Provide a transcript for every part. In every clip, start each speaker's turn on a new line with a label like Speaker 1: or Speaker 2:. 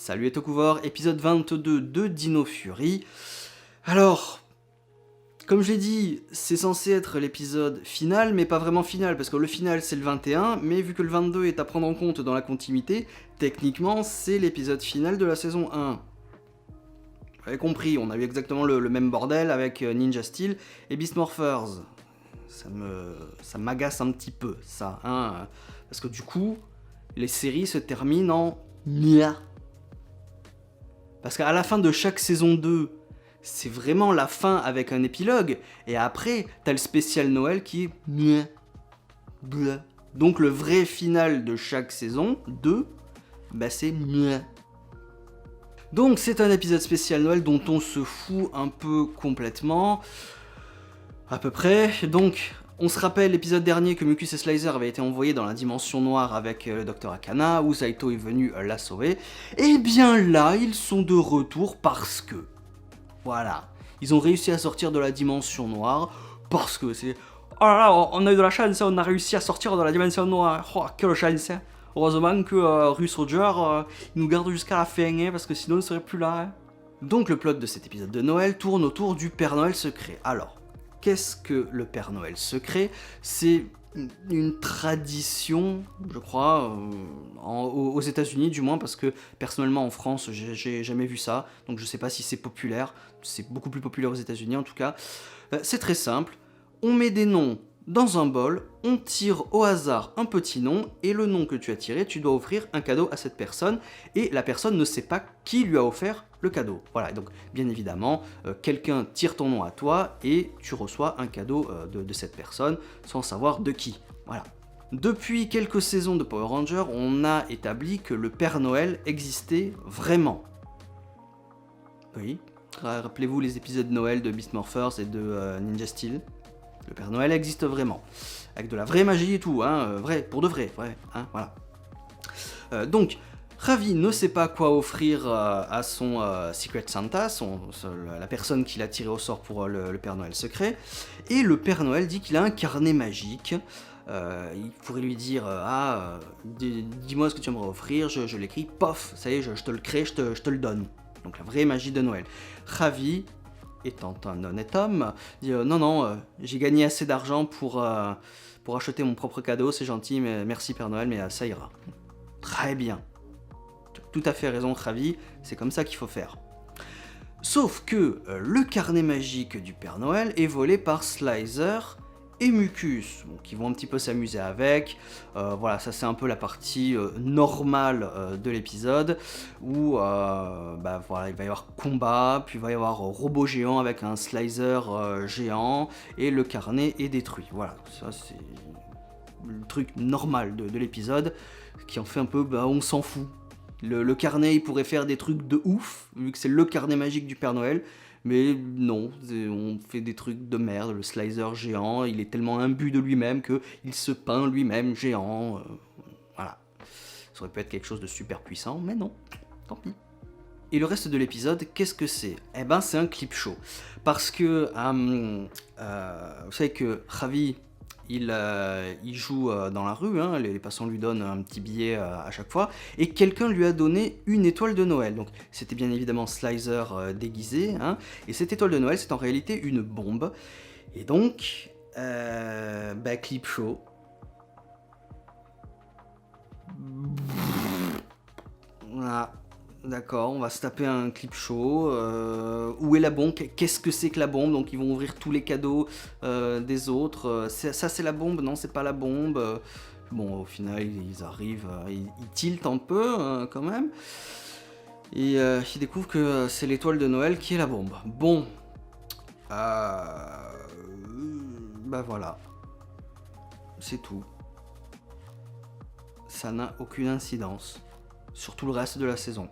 Speaker 1: Salut et Tokuvor, épisode 22 de Dino Fury. Alors, comme je l'ai dit, c'est censé être l'épisode final, mais pas vraiment final, parce que le final c'est le 21, mais vu que le 22 est à prendre en compte dans la continuité, techniquement c'est l'épisode final de la saison 1. Vous avez compris, on a eu exactement le même bordel avec Ninja Steel et Beast Morphers. Ça m'agace un petit peu, ça, hein, parce que du coup, les séries se terminent en nia. Parce qu'à la fin de chaque saison 2, c'est vraiment la fin avec un épilogue, et après, t'as le spécial Noël qui est nia. Blah. Donc le vrai final de chaque saison 2, bah c'est nia. Donc c'est un épisode spécial Noël dont on se fout un peu complètement, à peu près. Donc on se rappelle l'épisode dernier que Mucus et Slicer avaient été envoyés dans la dimension noire avec le Dr Akana, où Saito est venu la sauver. Et bien là, ils sont de retour parce que... Voilà, ils ont réussi à sortir de la dimension noire parce que c'est... Oh là là, on a eu de la chance, on a réussi à sortir de la dimension noire. Oh, quelle chance. Heureusement que Russ Roger il nous garde jusqu'à la fin, hein, parce que sinon il serait plus là. Hein. Donc le plot de cet épisode de Noël tourne autour du Père Noël secret. Alors, qu'est-ce que le Père Noël secret ? C'est une tradition, je crois, aux États-Unis du moins, parce que personnellement en France, j'ai jamais vu ça, donc je sais pas si c'est populaire, c'est beaucoup plus populaire aux États-Unis en tout cas. C'est très simple, on met des noms dans un bol, on tire au hasard un petit nom, et le nom que tu as tiré, tu dois offrir un cadeau à cette personne, et la personne ne sait pas qui lui a offert le cadeau. Voilà, donc bien évidemment, quelqu'un tire ton nom à toi, et tu reçois un cadeau de cette personne, sans savoir de qui. Voilà. Depuis quelques saisons de Power Rangers, on a établi que le Père Noël existait vraiment. Oui, rappelez-vous les épisodes de Noël de Beast Morphers et de Ninja Steel. Le Père Noël existe vraiment, avec de la vraie magie et tout, hein, vrai, pour de vrai, hein, voilà. Donc, Ravi ne sait pas quoi offrir à son Secret Santa, la personne qu'il a tiré au sort pour le Père Noël secret, et le Père Noël dit qu'il a un carnet magique. Il pourrait lui dire dis-moi ce que tu aimerais offrir, je l'écris, pof, ça y est, je te le crée, je te le donne. Donc la vraie magie de Noël. Ravi, étant un honnête homme, dit non, j'ai gagné assez d'argent pour acheter mon propre cadeau, c'est gentil, mais merci Père Noël, mais ça ira. Très bien. Tout à fait raison, Ravi, c'est comme ça qu'il faut faire. Sauf que le carnet magique du Père Noël est volé par Slicer et Mucus, qui vont un petit peu s'amuser avec. Voilà, ça c'est un peu la partie normale de l'épisode, où voilà, il va y avoir combat, puis il va y avoir robot géant avec un Slicer géant, et le carnet est détruit. Voilà, ça c'est le truc normal de l'épisode, qui en fait un peu, on s'en fout. Le carnet, il pourrait faire des trucs de ouf, vu que c'est le carnet magique du Père Noël, mais non, on fait des trucs de merde. Le Slicer géant, il est tellement imbu de lui-même qu'il se peint lui-même géant. Voilà. Ça aurait pu être quelque chose de super puissant, mais non, tant pis. Et le reste de l'épisode, qu'est-ce que c'est ? Eh ben, c'est un clip show. Parce que, vous savez que Ravi... Il joue dans la rue, hein, les passants lui donnent un petit billet à chaque fois, et quelqu'un lui a donné une étoile de Noël. Donc c'était bien évidemment Slicer déguisé, hein, et cette étoile de Noël c'est en réalité une bombe. Et donc, clip show. Voilà. D'accord, on va se taper un clip show. Où est la bombe ? Qu'est-ce que c'est que la bombe ? Donc ils vont ouvrir tous les cadeaux des autres. Ça c'est la bombe ? Non, c'est pas la bombe. Bon, au final, ils arrivent, ils tiltent un peu quand même. Et ils découvrent que c'est l'étoile de Noël qui est la bombe. Bon. Voilà. C'est tout. Ça n'a aucune incidence sur tout le reste de la saison.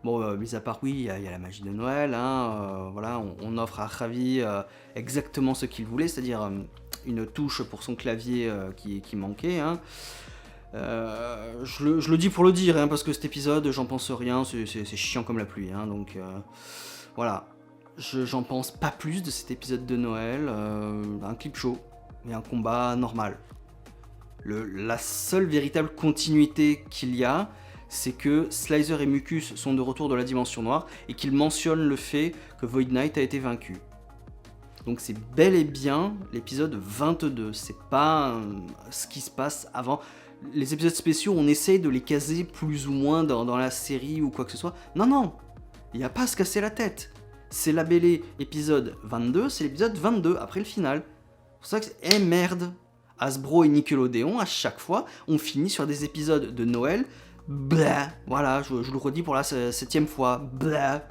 Speaker 1: Bon, mis à part, oui, il y a la magie de Noël, hein, voilà, on offre à Ravi exactement ce qu'il voulait, c'est-à-dire une touche pour son clavier qui manquait. Hein. Je le dis pour le dire, hein, parce que cet épisode, j'en pense rien, c'est chiant comme la pluie, hein, donc voilà. J'en pense pas plus de cet épisode de Noël, un clip show et un combat normal. La seule véritable continuité qu'il y a, c'est que Slicer et Mucus sont de retour de la dimension noire et qu'ils mentionnent le fait que Void Knight a été vaincu. Donc c'est bel et bien l'épisode 22, c'est pas ce qui se passe avant. Les épisodes spéciaux, on essaye de les caser plus ou moins dans la série ou quoi que ce soit. Non, il n'y a pas à se casser la tête. C'est labellé épisode 22, c'est l'épisode 22, après le final. C'est pour ça que c'est... merde, Hasbro et Nickelodeon, à chaque fois, on finit sur des épisodes de Noël. Blah, voilà, je le redis pour la 7ème fois. Blah.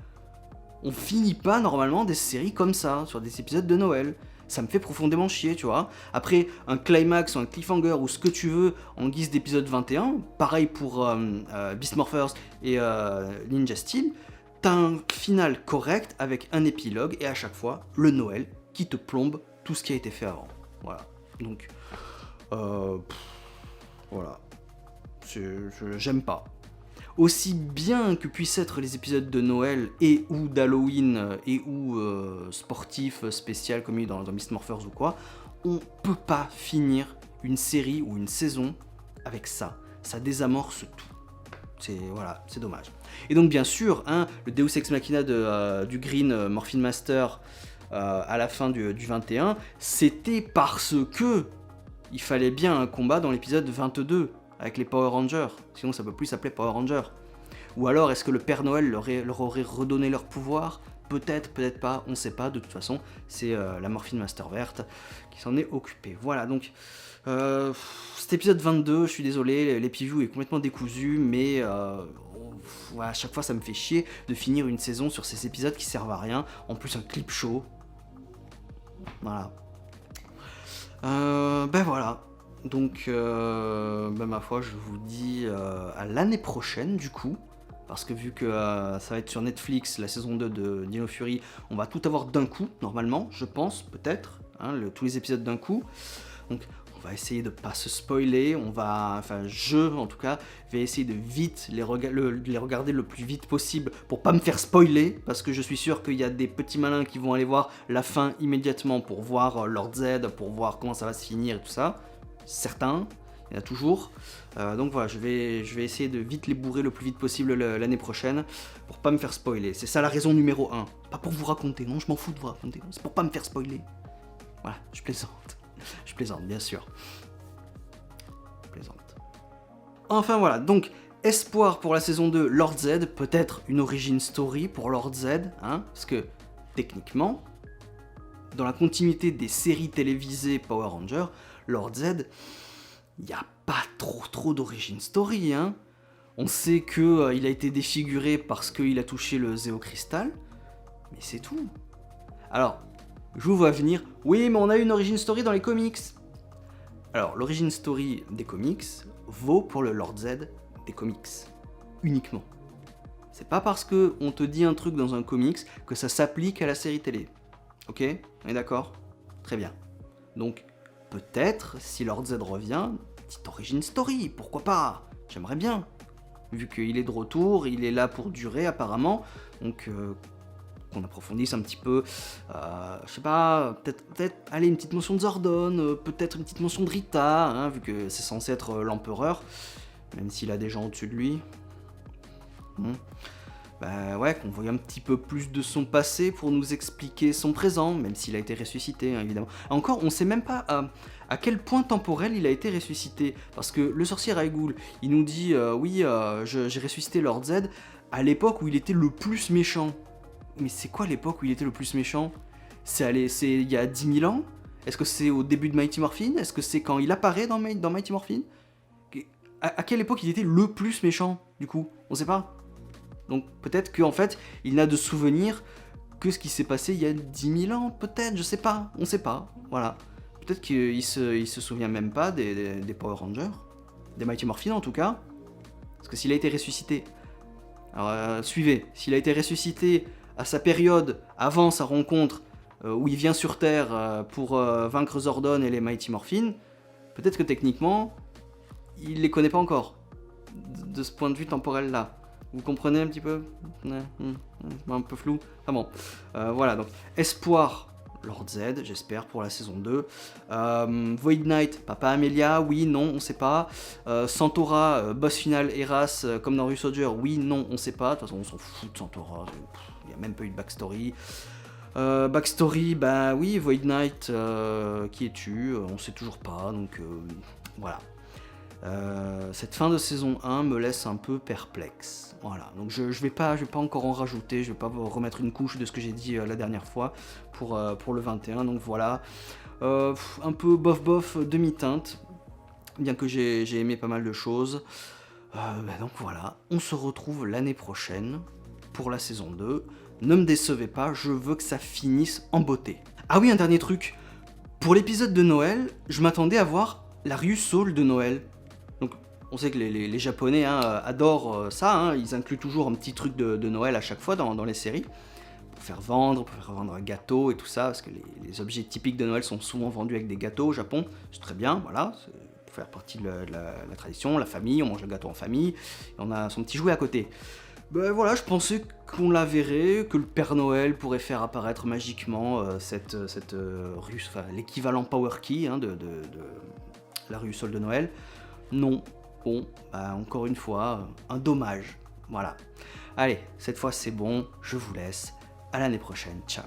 Speaker 1: On finit pas normalement des séries comme ça, sur des épisodes de Noël. Ça me fait profondément chier, tu vois. Après, un climax ou un cliffhanger ou ce que tu veux en guise d'épisode 21, pareil pour Beast Morphers et Ninja Steel, t'as un final correct avec un épilogue et à chaque fois, le Noël qui te plombe tout ce qui a été fait avant. Voilà. Donc, voilà. J'aime pas. Aussi bien que puissent être les épisodes de Noël et ou d'Halloween et ou sportifs spécial comme il y a dans Beast Morphers ou quoi, on peut pas finir une série ou une saison avec ça. Ça désamorce tout. C'est dommage. Et donc bien sûr, le Deus Ex Machina du Green Morphin Master à la fin du 21, c'était parce que il fallait bien un combat dans l'épisode 22 avec les Power Rangers, sinon ça peut plus s'appeler Power Rangers. Ou alors est-ce que le Père Noël leur aurait redonné leur pouvoir ? Peut-être, peut-être pas, on sait pas, de toute façon, c'est la Morphine Master verte qui s'en est occupée. Voilà, donc cet épisode 22, je suis désolé, l'épilogue est complètement décousu, mais à chaque fois ça me fait chier de finir une saison sur ces épisodes qui servent à rien, en plus un clip show. Voilà. Ben voilà. Donc, ma foi, je vous dis à l'année prochaine, du coup, parce que vu que ça va être sur Netflix, la saison 2 de Dino Fury, on va tout avoir d'un coup, normalement, je pense, peut-être, tous les épisodes d'un coup. Donc, on va essayer de pas se spoiler, je, en tout cas, vais essayer de vite les regarder le plus vite possible pour pas me faire spoiler, parce que je suis sûr qu'il y a des petits malins qui vont aller voir la fin immédiatement pour voir Lord Z, pour voir comment ça va se finir et tout ça. Certains, il y en a toujours. Donc voilà, je vais essayer de vite les bourrer le plus vite possible l'année prochaine pour pas me faire spoiler. C'est ça la raison numéro 1. Pas pour vous raconter, non, je m'en fous de vous raconter. C'est pour pas me faire spoiler. Voilà, je plaisante. Je plaisante, bien sûr. Je plaisante. Enfin voilà, donc espoir pour la saison 2, Lord Z, peut-être une origin story pour Lord Z, parce que techniquement, dans la continuité des séries télévisées Power Rangers, Lord Z, il n'y a pas trop d'origin story. On sait qu'il a été défiguré parce qu'il a touché le Zéo Crystal, mais c'est tout. Alors, je vous vois venir, oui, mais on a une origin story dans les comics. Alors, l'origin story des comics vaut pour le Lord Z des comics, uniquement. C'est pas parce qu'on te dit un truc dans un comics que ça s'applique à la série télé. Ok ? On est d'accord ? Très bien. Donc, peut-être, si Lord Z revient, petite origin story, pourquoi pas ? J'aimerais bien. Vu qu'il est de retour, il est là pour durer apparemment, donc qu'on approfondisse un petit peu, je sais pas, peut-être, allez, une petite mention de Zordon, peut-être une petite mention de Rita, vu que c'est censé être l'empereur, même s'il a des gens au-dessus de lui. Ouais, qu'on voit un petit peu plus de son passé pour nous expliquer son présent, même s'il a été ressuscité, évidemment. Encore, on sait même pas à quel point temporel il a été ressuscité, parce que le sorcier Raigul, il nous dit, oui, j'ai ressuscité Lord Z à l'époque où il était le plus méchant. Mais c'est quoi l'époque où il était le plus méchant ? C'est il y a 10 000 ans ? Est-ce que c'est au début de Mighty Morphin ? Est-ce que c'est quand il apparaît dans Mighty Morphin ? À quelle époque il était le plus méchant, du coup ? On sait pas. Donc peut-être qu'en fait, il n'a de souvenir que ce qui s'est passé il y a 10 000 ans, peut-être, je sais pas, on sait pas, voilà. Peut-être qu'il se souvient même pas des Power Rangers, des Mighty Morphin en tout cas, parce que s'il a été ressuscité, alors suivez, s'il a été ressuscité à sa période avant sa rencontre, où il vient sur Terre pour vaincre Zordon et les Mighty Morphin, peut-être que techniquement, il les connaît pas encore, de ce point de vue temporel-là. Vous comprenez un petit peu ? Un peu flou. Ah bon. Voilà, donc espoir Lord Z, j'espère, pour la saison 2. Void Knight, Papa Amelia, oui, non, on sait pas. Centaura, boss final Eras, comme dans Rue Soldier, oui, non, on sait pas. De toute façon, on s'en fout de Centaura, il n'y a même pas eu de backstory. Backstory, bah oui, Void Knight, qui es-tu? On sait toujours pas, donc voilà. Cette fin de saison 1 me laisse un peu perplexe. Voilà, donc je vais pas encore en rajouter, je vais pas vous remettre une couche de ce que j'ai dit la dernière fois pour le 21, donc voilà. Un peu bof demi-teinte, bien que j'ai aimé pas mal de choses. Donc voilà, on se retrouve l'année prochaine pour la saison 2. Ne me décevez pas, je veux que ça finisse en beauté. Ah oui, un dernier truc. Pour l'épisode de Noël, je m'attendais à voir la Ryusoul de Noël. Donc, on sait que les Japonais adorent ça, hein, ils incluent toujours un petit truc de Noël à chaque fois dans les séries. Pour faire vendre un gâteau et tout ça, parce que les objets typiques de Noël sont souvent vendus avec des gâteaux au Japon. C'est très bien, voilà, c'est pour faire partie de la tradition, la famille, on mange le gâteau en famille, et on a son petit jouet à côté. Ben voilà, je pensais qu'on la verrait, que le Père Noël pourrait faire apparaître magiquement cette rue, enfin l'équivalent Power Key de la rue Sol de Noël. Non, bon, bah, encore une fois, un dommage. Voilà. Allez, cette fois c'est bon, je vous laisse. À l'année prochaine, ciao.